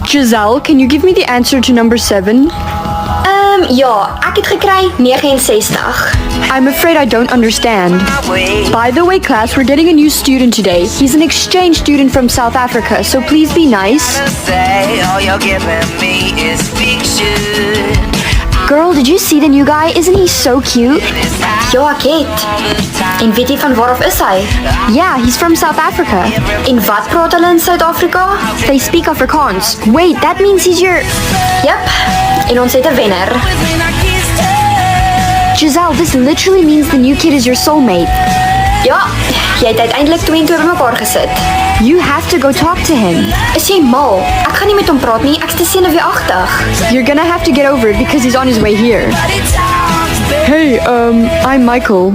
Giselle, can you give me the answer to number 7? Ja, ek het gekry 69. I'm afraid I don't understand. By the way, class, we're getting a new student today. He's an exchange student from South Africa, so please be nice. Say all you're giving me is fiction. Girl, did you see the new guy? Isn't he so cute? Ja, ek het. En weet jy van waar af is hy? Yeah, he's from South Africa. En wat praat hulle in Suid-Afrika? They speak Afrikaans. Wait, that means he's your... Jep, en ons het 'n wenner. Giselle, this literally means the new kid is your soulmate. Ja, jy het uiteindelik 2 en 2 bymekaar gesit. You have to go talk to him. Is jy mal? Ek gaan nie met hom praat nie, ek's te senuweeagtig. You're gonna have to get over it because he's on his way here. Hey, I'm Michael.